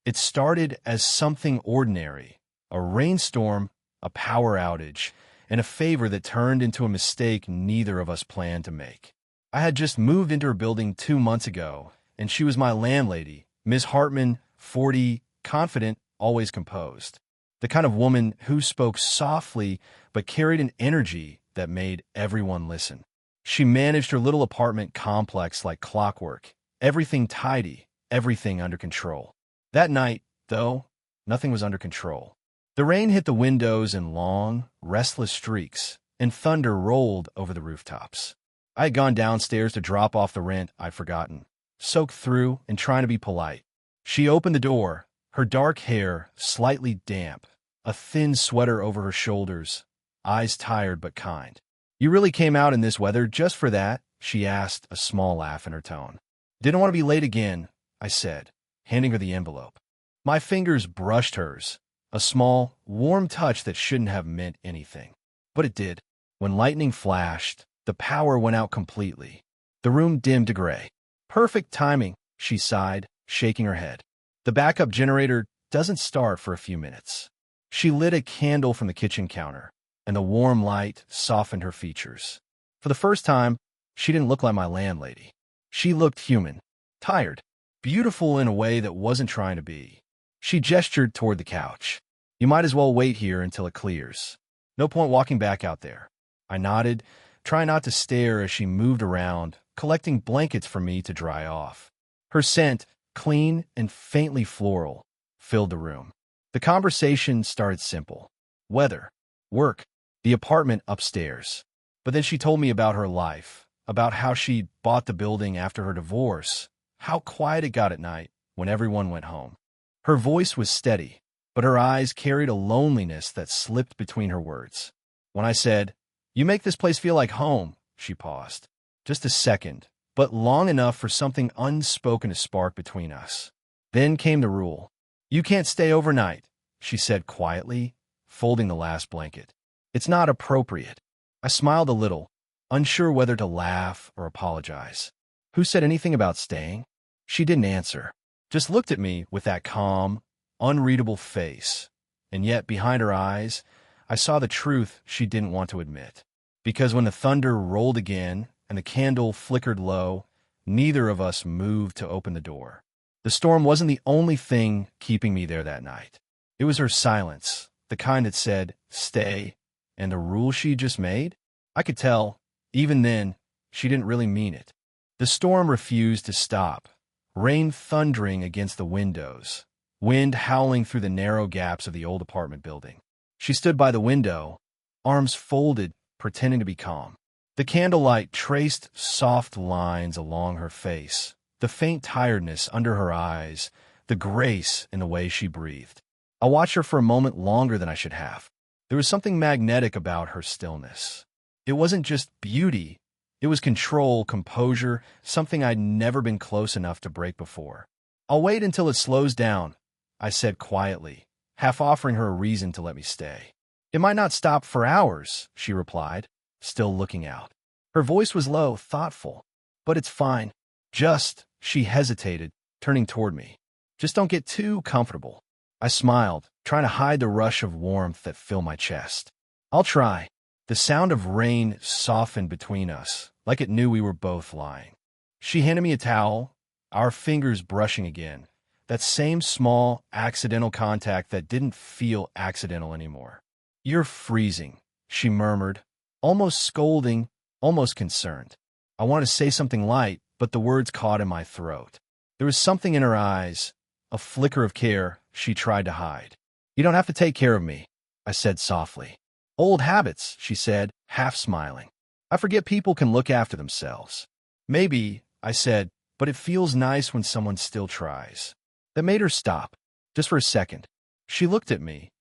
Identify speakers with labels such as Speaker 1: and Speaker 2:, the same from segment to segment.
Speaker 1: It started as something ordinary, a rainstorm, a power outage, and a favor that turned into a mistake neither of us planned to make. I had just moved into her building 2 months ago, and she was my landlady, Miss Hartman, 40, confident, always composed. The kind of woman who spoke softly but carried an energy that made everyone listen. She managed her little apartment complex like clockwork, everything tidy, everything under control. That night, though, nothing was under control. The rain hit the windows in long, restless streaks, and thunder rolled over the rooftops. I had gone downstairs to drop off the rent I'd forgotten, soaked through and trying to be polite. She opened the door, her dark hair slightly damp, a thin sweater over her shoulders, eyes tired but kind. "You really came out in this weather just for that?" she asked, a small laugh in her tone. "Didn't want to be late again," I said, handing her the envelope. My fingers brushed hers, a small, warm touch that shouldn't have meant anything. But it did. When lightning flashed, the power went out completely. The room dimmed to gray. "Perfect timing," she sighed, shaking her head. "The backup generator doesn't start for a few minutes." She lit a candle from the kitchen counter, and the warm light softened her features. For the first time, she didn't look like my landlady. She looked human, tired, beautiful in a way that wasn't trying to be. She gestured toward the couch. "You might as well wait here until it clears. No point walking back out there." I nodded, trying not to stare as she moved around, collecting blankets for me to dry off. Her scent, clean and faintly floral, filled the room. The conversation started simple. Weather, work, the apartment upstairs. But then she told me about her life, about how she bought the building after her divorce, how quiet it got at night when everyone went home. Her voice was steady, but her eyes carried a loneliness that slipped between her words. When I said, "You make this place feel like home," she paused. Just a second, but long enough for something unspoken to spark between us. Then came the rule. "You can't stay overnight," she said quietly, folding the last blanket. "It's not appropriate." I smiled a little, unsure whether to laugh or apologize. "Who said anything about staying?" She didn't answer, just looked at me with that calm, unreadable face. And yet, behind her eyes, I saw the truth she didn't want to admit. Because when the thunder rolled again and the candle flickered low, neither of us moved to open the door. The storm wasn't the only thing keeping me there that night. It was her silence, the kind that said, "Stay," and the rule she just made. I could tell, even then, she didn't really mean it. The storm refused to stop, rain thundering against the windows, wind howling through the narrow gaps of the old apartment building. She stood by the window, arms folded, pretending to be calm. The candlelight traced soft lines along her face, the faint tiredness under her eyes, the grace in the way she breathed. I watched her for a moment longer than I should have. There was something magnetic about her stillness. It wasn't just beauty. It was control, composure, something I'd never been close enough to break before. "I'll wait until it slows down," I said quietly, half offering her a reason to let me stay. "It might not stop for hours," she replied, still looking out. Her voice was low, thoughtful. "But it's fine. Just," she hesitated, turning toward me. "Just don't get too comfortable." I smiled, trying to hide the rush of warmth that filled my chest. "I'll try." The sound of rain softened between us, like it knew we were both lying. She handed me a towel, our fingers brushing again, that same small, accidental contact that didn't feel accidental anymore. "You're freezing," she murmured, almost scolding, almost concerned. I wanted to say something light, but the words caught in my throat. There was something in her eyes, a flicker of care she tried to hide. "You don't have to take care of me," I said softly. "Old habits," she said, half smiling. "I forget people can look after themselves." "Maybe," I said, "but it feels nice when someone still tries." That made her stop, just for a second. She looked at me,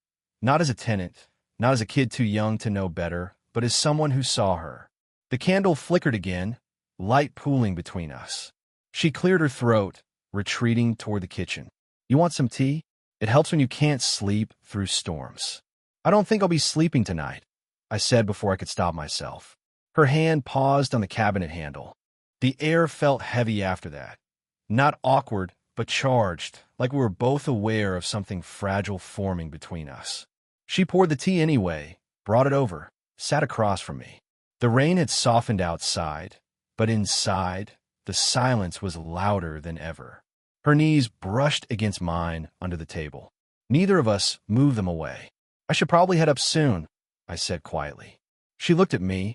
Speaker 1: not as a tenant, not as a kid too young to know better, but as someone who saw her. The candle flickered again, light pooling between us. She cleared her throat, retreating toward the kitchen. "You want some tea? It helps when you can't sleep through storms." "I don't think I'll be sleeping tonight," I said before I could stop myself. Her hand paused on the cabinet handle. The air felt heavy after that. Not awkward, but but charged, like we were both aware of something fragile forming between us. She poured the tea anyway, brought it over, sat across from me. The rain had softened outside, but inside, the silence was louder than ever. Her knees brushed against mine under the table. Neither of us moved them away. "I should probably head up soon," I said quietly. She looked at me,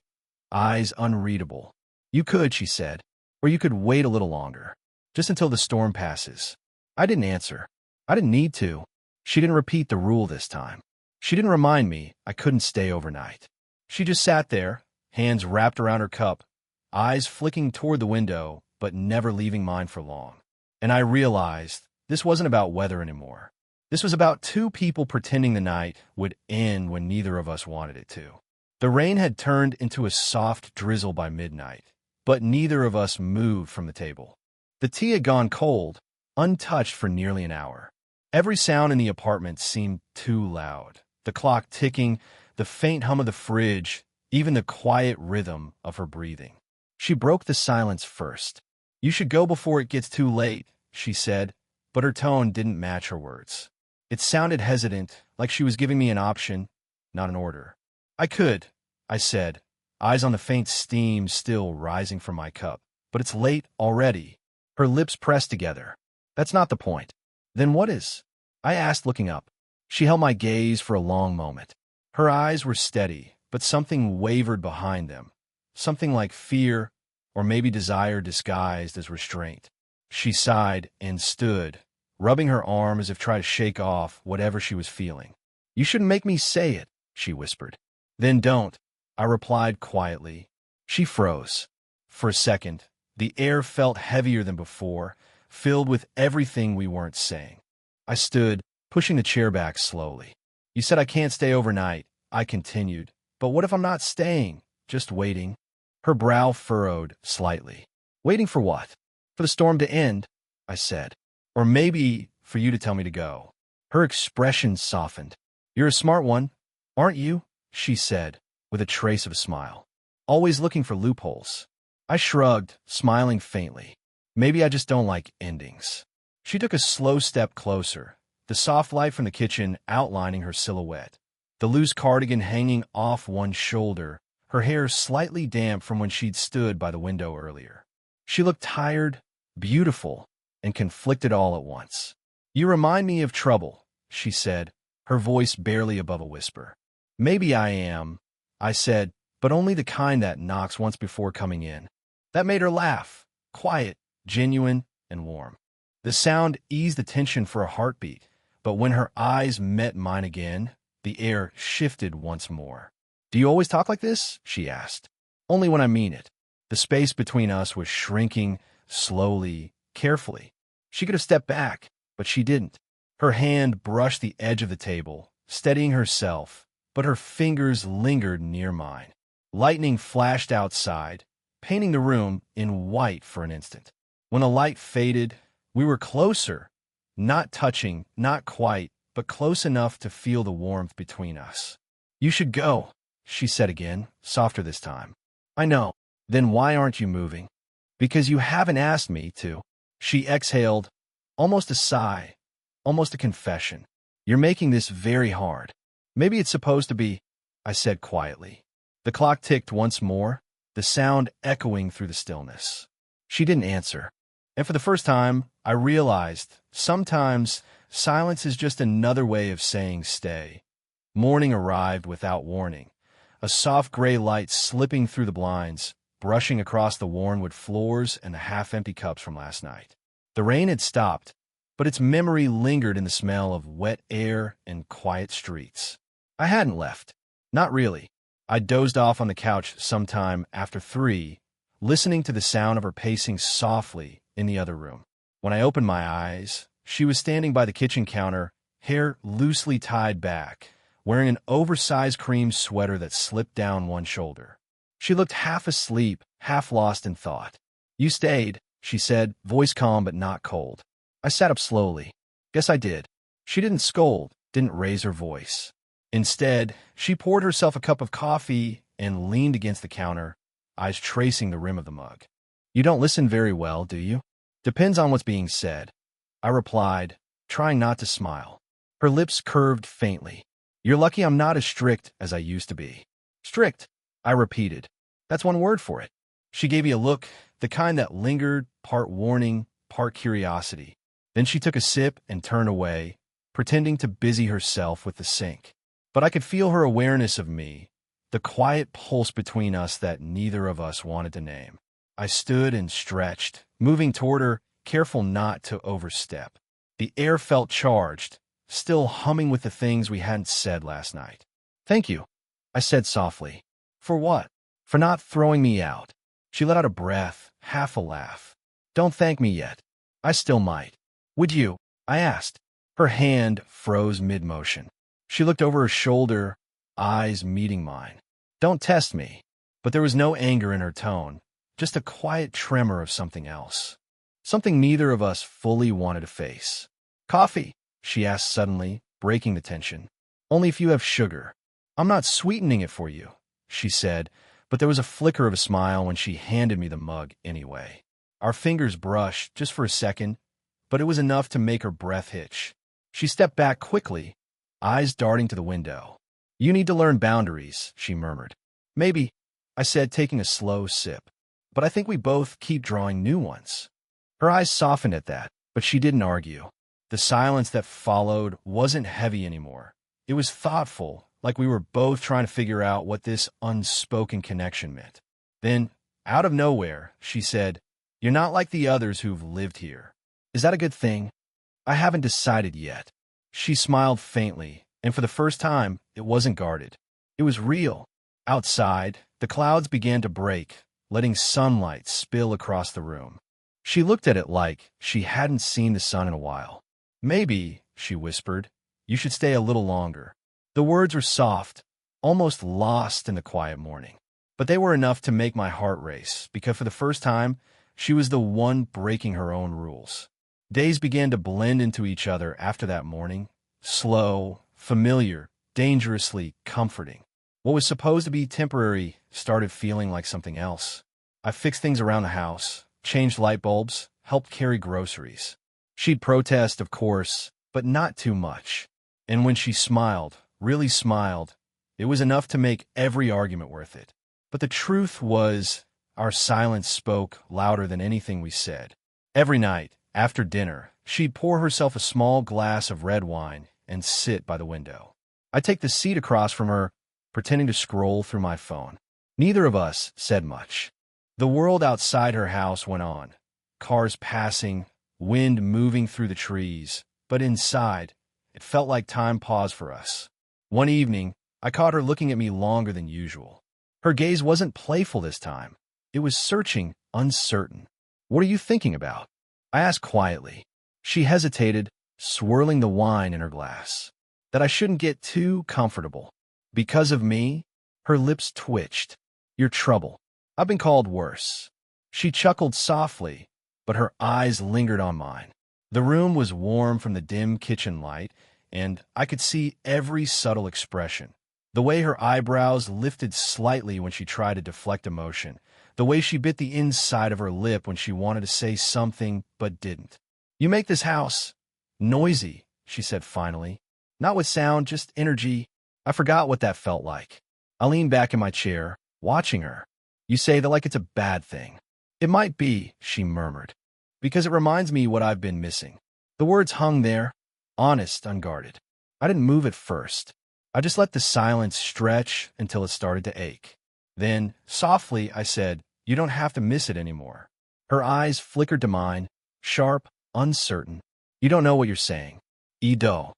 Speaker 1: eyes unreadable. "You could," she said, "or you could wait a little longer, just until the storm passes." I didn't answer. I didn't need to. She didn't repeat the rule this time. She didn't remind me I couldn't stay overnight. She just sat there, hands wrapped around her cup, eyes flicking toward the window, but never leaving mine for long. And I realized this wasn't about weather anymore. This was about two people pretending the night would end when neither of us wanted it to. The rain had turned into a soft drizzle by midnight, but neither of us moved from the table. The tea had gone cold, untouched for nearly an hour. Every sound in the apartment seemed too loud. The clock ticking, the faint hum of the fridge, even the quiet rhythm of her breathing. She broke the silence first. "You should go before it gets too late," she said, but her tone didn't match her words. It sounded hesitant, like she was giving me an option, not an order. "I could," I said, eyes on the faint steam still rising from my cup. "But it's late already." Her lips pressed together. "That's not the point." "Then what is?" I asked, looking up. She held my gaze for a long moment. Her eyes were steady, but something wavered behind them, something like fear or maybe desire disguised as restraint. She sighed and stood, rubbing her arm as if trying to shake off whatever she was feeling. "You shouldn't make me say it," she whispered. "Then don't," I replied quietly. She froze. For a second, the air felt heavier than before, filled with everything we weren't saying. I stood, pushing the chair back slowly. "You said I can't stay overnight," I continued. "But what if I'm not staying, just waiting?" Her brow furrowed slightly. "Waiting for what?" "For the storm to end," I said. "Or maybe for you to tell me to go." Her expression softened. "You're a smart one, aren't you?" she said, with a trace of a smile. "Always looking for loopholes." I shrugged, smiling faintly. "Maybe I just don't like endings." She took a slow step closer, the soft light from the kitchen outlining her silhouette, the loose cardigan hanging off one shoulder, her hair slightly damp from when she'd stood by the window earlier. She looked tired, beautiful, and conflicted all at once. "You remind me of trouble," she said, her voice barely above a whisper. "Maybe I am," I said, "but only the kind that knocks once before coming in." That made her laugh, quiet, genuine, and warm. The sound eased the tension for a heartbeat, but when her eyes met mine again, the air shifted once more. "Do you always talk like this?" she asked. "Only when I mean it." The space between us was shrinking, slowly, carefully. She could have stepped back, but she didn't. Her hand brushed the edge of the table, steadying herself, but her fingers lingered near mine. Lightning flashed outside, painting the room in white for an instant. When the light faded, we were closer, not touching, not quite, but close enough to feel the warmth between us. "You should go," she said again, softer this time. "I know. Then why aren't you moving?" "Because you haven't asked me to." She exhaled, almost a sigh, almost a confession. "You're making this very hard." "Maybe it's supposed to be," I said quietly. The clock ticked once more, the sound echoing through the stillness. She didn't answer. And for the first time, I realized sometimes silence is just another way of saying stay. Morning arrived without warning, a soft gray light slipping through the blinds, brushing across the worn wood floors and the half-empty cups from last night. The rain had stopped, but its memory lingered in the smell of wet air and quiet streets. I hadn't left. Not really. I dozed off on the couch sometime after 3, listening to the sound of her pacing softly in the other room. When I opened my eyes, she was standing by the kitchen counter, hair loosely tied back, wearing an oversized cream sweater that slipped down one shoulder. She looked half asleep, half lost in thought. "You stayed," she said, voice calm but not cold. I sat up slowly. "Guess I did." She didn't scold, didn't raise her voice. Instead, she poured herself a cup of coffee and leaned against the counter, eyes tracing the rim of the mug. "You don't listen very well, do you?" "Depends on what's being said." I replied, trying not to smile. Her lips curved faintly. You're lucky I'm not as strict as I used to be. Strict, I repeated. That's one word for it. She gave me a look, the kind that lingered, part warning, part curiosity. Then she took a sip and turned away, pretending to busy herself with the sink. But I could feel her awareness of me, the quiet pulse between us that neither of us wanted to name. I stood and stretched, moving toward her, careful not to overstep. The air felt charged, still humming with the things we hadn't said last night. Thank you, I said softly. For what? For not throwing me out. She let out a breath, half a laugh. Don't thank me yet. I still might. Would you? I asked. Her hand froze mid-motion. She looked over her shoulder, eyes meeting mine. Don't test me. But there was no anger in her tone, just a quiet tremor of something else. Something neither of us fully wanted to face. Coffee? She asked suddenly, breaking the tension. Only if you have sugar. I'm not sweetening it for you, she said, but there was a flicker of a smile when she handed me the mug anyway. Our fingers brushed just for a second, but it was enough to make her breath hitch. She stepped back quickly, eyes darting to the window. You need to learn boundaries, she murmured. Maybe, I said, taking a slow sip. But I think we both keep drawing new ones. Her eyes softened at that, but she didn't argue. The silence that followed wasn't heavy anymore. It was thoughtful, like we were both trying to figure out what this unspoken connection meant. Then, out of nowhere, she said, You're not like the others who've lived here. Is that a good thing? I haven't decided yet. She smiled faintly, and for the first time, it wasn't guarded. It was real. Outside, the clouds began to break, letting sunlight spill across the room. She looked at it like she hadn't seen the sun in a while. Maybe, she whispered, you should stay a little longer. The words were soft, almost lost in the quiet morning. But they were enough to make my heart race, because for the first time, she was the one breaking her own rules. Days began to blend into each other after that morning, slow, familiar, dangerously comforting. What was supposed to be temporary started feeling like something else. I fixed things around the house, changed light bulbs, helped carry groceries. She'd protest, of course, but not too much. And when she smiled, really smiled, it was enough to make every argument worth it. But the truth was, our silence spoke louder than anything we said. Every night, after dinner, she'd pour herself a small glass of red wine and sit by the window. I'd take the seat across from her, pretending to scroll through my phone. Neither of us said much. The world outside her house went on, cars passing, wind moving through the trees, but inside, it felt like time paused for us. One evening, I caught her looking at me longer than usual. Her gaze wasn't playful this time. It was searching, uncertain. What are you thinking about? I asked quietly. She hesitated, swirling the wine in her glass. That I shouldn't get too comfortable. Because of me? Her lips twitched. Your trouble. I've been called worse. She chuckled softly, but her eyes lingered on mine. The room was warm from the dim kitchen light, and I could see every subtle expression. The way her eyebrows lifted slightly when she tried to deflect emotion. The way she bit the inside of her lip when she wanted to say something but didn't. You make this house noisy, she said finally. Not with sound, just energy. I forgot what that felt like. I leaned back in my chair, watching her. You say that like it's a bad thing. It might be, she murmured, because it reminds me what I've been missing. The words hung there, honest, unguarded. I didn't move at first. I just let the silence stretch until it started to ache. Then, softly, I said, You don't have to miss it anymore. Her eyes flickered to mine, sharp, uncertain. You don't know what you're saying. Edo.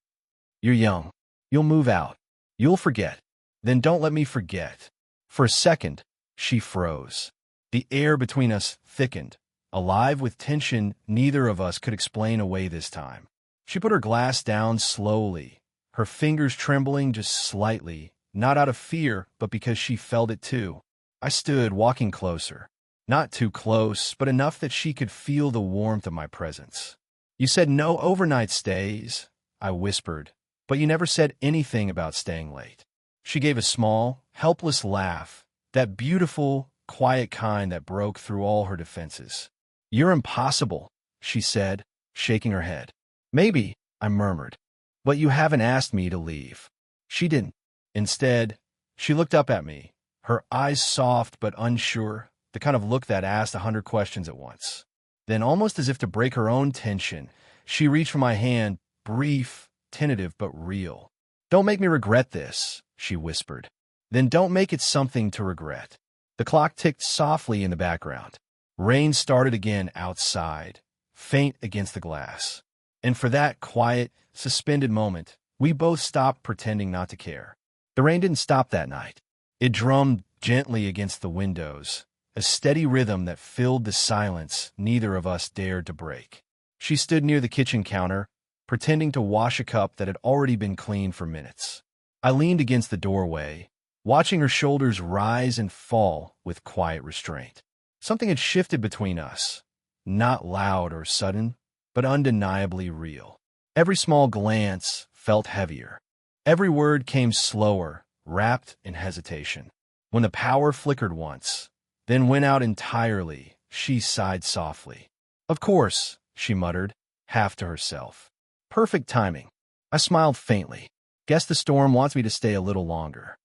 Speaker 1: You're young. You'll move out. You'll forget. Then don't let me forget. For a second, she froze. The air between us thickened, alive with tension neither of us could explain away this time. She put her glass down slowly, her fingers trembling just slightly, not out of fear, but because she felt it too. I stood, walking closer. Not too close, but enough that she could feel the warmth of my presence. You said no overnight stays, I whispered, but you never said anything about staying late. She gave a small, helpless laugh, that beautiful, quiet kind that broke through all her defenses. You're impossible, she said, shaking her head. Maybe, I murmured. But you haven't asked me to leave. She didn't. Instead, she looked up at me, her eyes soft but unsure, the kind of look that asked 100 questions at once. Then, almost as if to break her own tension, she reached for my hand, brief, tentative but real. Don't make me regret this, she whispered. Then don't make it something to regret. The clock ticked softly in the background. Rain started again outside, faint against the glass. And for that quiet, suspended moment, we both stopped pretending not to care. The rain didn't stop that night. It drummed gently against the windows, a steady rhythm that filled the silence neither of us dared to break. She stood near the kitchen counter, pretending to wash a cup that had already been cleaned for minutes. I leaned against the doorway, watching her shoulders rise and fall with quiet restraint. Something had shifted between us, not loud or sudden, but undeniably real. Every small glance felt heavier. Every word came slower, wrapped in hesitation. When the power flickered once, then went out entirely, she sighed softly. Of course, she muttered, half to herself. Perfect timing. I smiled faintly. Guess the storm wants me to stay a little longer.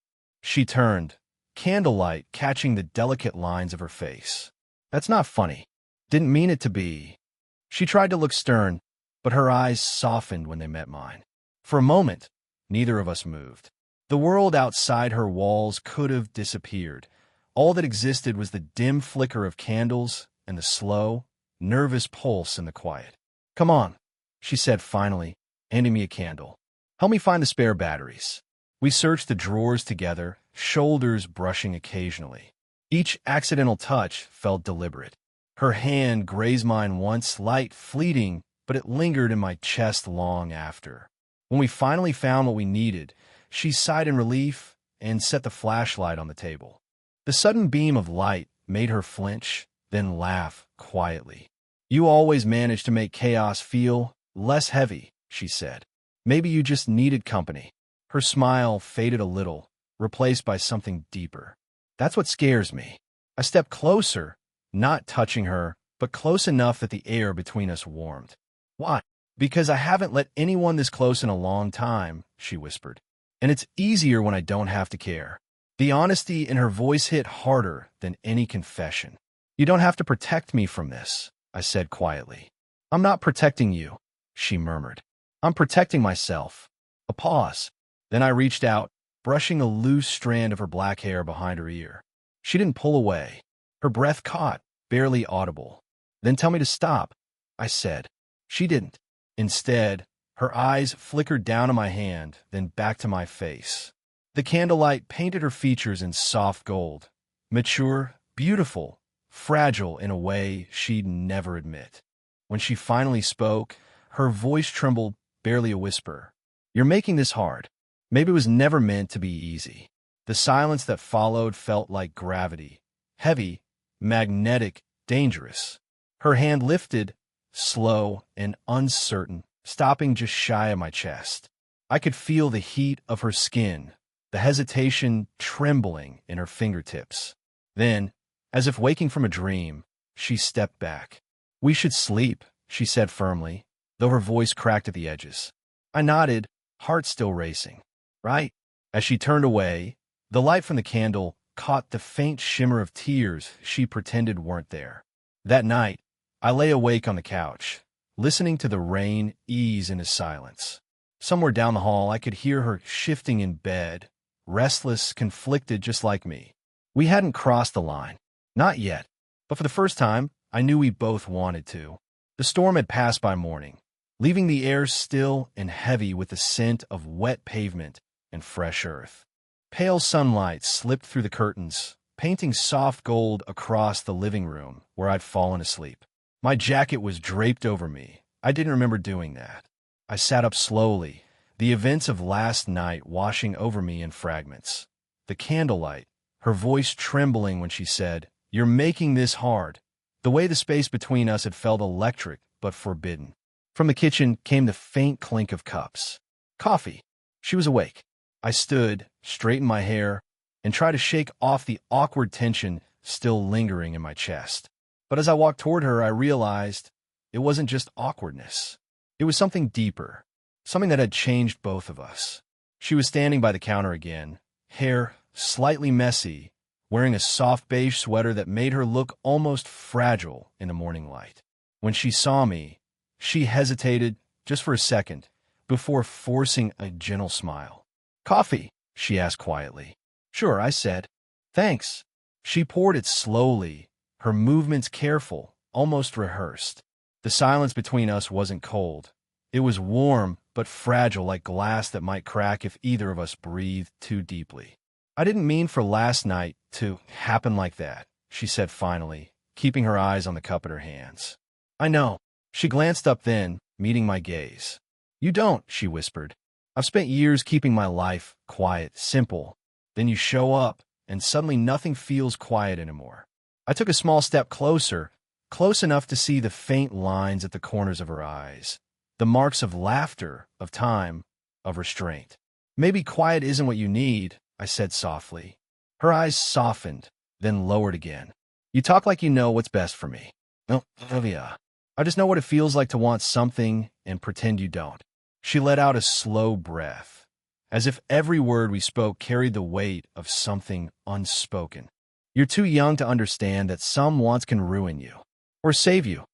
Speaker 1: She turned, candlelight catching the delicate lines of her face. That's not funny. Didn't mean it to be. She tried to look stern, but her eyes softened when they met mine. For a moment, neither of us moved. The world outside her walls could have disappeared. All that existed was the dim flicker of candles and the slow, nervous pulse in the quiet. Come on, she said finally, handing me a candle. Help me find the spare batteries. We searched the drawers together, shoulders brushing occasionally. Each accidental touch felt deliberate. Her hand grazed mine once, light, fleeting, but it lingered in my chest long after. When we finally found what we needed, she sighed in relief and set the flashlight on the table. The sudden beam of light made her flinch, then laugh quietly. You always manage to make chaos feel less heavy, she said. Maybe you just needed company. Her smile faded a little, replaced by something deeper. That's what scares me. I stepped closer, not touching her, but close enough that the air between us warmed. Why? Because I haven't let anyone this close in a long time, she whispered. And it's easier when I don't have to care. The honesty in her voice hit harder than any confession. You don't have to protect me from this, I said quietly. I'm not protecting you, she murmured. I'm protecting myself. A pause. Then I reached out, brushing a loose strand of her black hair behind her ear. She didn't pull away. Her breath caught, barely audible. Then tell me to stop, I said. She didn't. Instead, her eyes flickered down on my hand, then back to my face. The candlelight painted her features in soft gold, mature, beautiful, fragile in a way she'd never admit. When she finally spoke, her voice trembled, barely a whisper. You're making this hard. Maybe it was never meant to be easy. The silence that followed felt like gravity, heavy, magnetic, dangerous. Her hand lifted, slow and uncertain, stopping just shy of my chest. I could feel the heat of her skin, the hesitation trembling in her fingertips. Then, as if waking from a dream, she stepped back. We should sleep, she said firmly, though her voice cracked at the edges. I nodded, heart still racing. Right? As she turned away, the light from the candle caught the faint shimmer of tears she pretended weren't there. That night, I lay awake on the couch, listening to the rain ease into silence. Somewhere down the hall, I could hear her shifting in bed, restless, conflicted just like me. We hadn't crossed the line. Not yet. But for the first time, I knew we both wanted to. The storm had passed by morning, leaving the air still and heavy with the scent of wet pavement and fresh earth. Pale sunlight slipped through the curtains, painting soft gold across the living room where I'd fallen asleep. My jacket was draped over me. I didn't remember doing that. I sat up slowly, the events of last night washing over me in fragments. The candlelight, her voice trembling when she said, "You're making this hard." The way the space between us had felt electric but forbidden. From the kitchen came the faint clink of cups. Coffee. She was awake. I stood, straightened my hair, and tried to shake off the awkward tension still lingering in my chest. But as I walked toward her, I realized it wasn't just awkwardness. It was something deeper, something that had changed both of us. She was standing by the counter again, hair slightly messy, wearing a soft beige sweater that made her look almost fragile in the morning light. When she saw me, she hesitated just for a second before forcing a gentle smile. "Coffee?" she asked quietly. "Sure," I said. "Thanks." She poured it slowly, her movements careful, almost rehearsed. The silence between us wasn't cold. It was warm but fragile, like glass that might crack if either of us breathed too deeply. "I didn't mean for last night to happen like that," she said finally, keeping her eyes on the cup in her hands. "I know." She glanced up then, meeting my gaze. "You don't," she whispered. "I've spent years keeping my life quiet, simple. Then you show up, and suddenly nothing feels quiet anymore." I took a small step closer, close enough to see the faint lines at the corners of her eyes, the marks of laughter, of time, of restraint. "Maybe quiet isn't what you need," I said softly. Her eyes softened, then lowered again. "You talk like you know what's best for me." "No, Olivia. I just know what it feels like to want something and pretend you don't." She let out a slow breath, as if every word we spoke carried the weight of something unspoken. "You're too young to understand that some wants can ruin you. Or save you,"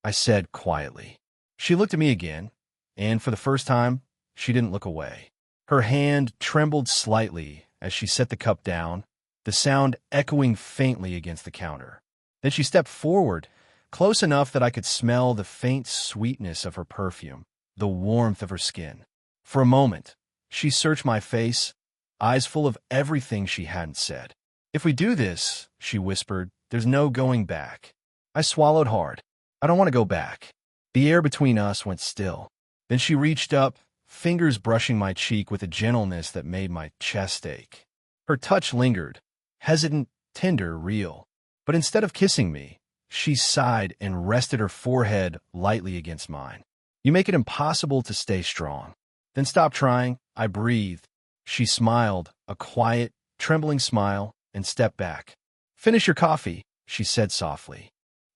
Speaker 1: I said quietly. She looked at me again, and for the first time, she didn't look away. Her hand trembled slightly as she set the cup down, the sound echoing faintly against the counter. Then she stepped forward, close enough that I could smell the faint sweetness of her perfume, the warmth of her skin. For a moment, she searched my face, eyes full of everything she hadn't said. "If we do this," she whispered, "there's no going back." I swallowed hard. "I don't want to go back." The air between us went still. Then she reached up, fingers brushing my cheek with a gentleness that made my chest ache. Her touch lingered, hesitant, tender, real. But instead of kissing me, she sighed and rested her forehead lightly against mine. "You make it impossible to stay strong." "Then stop trying." I breathed. She smiled, a quiet, trembling smile, and stepped back. "Finish your coffee," she said softly.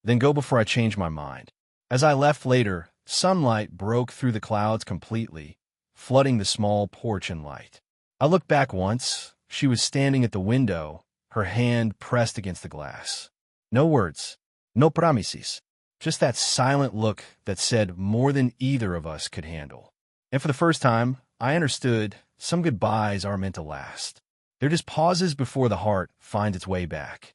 Speaker 1: "Then go before I change my mind." As I left later, sunlight broke through the clouds completely, flooding the small porch in light. I looked back once. She was standing at the window, her hand pressed against the glass. No words, no promises, just that silent look that said more than either of us could handle. And for the first time, I understood some goodbyes aren't meant to last. They're just pauses before the heart finds its way back.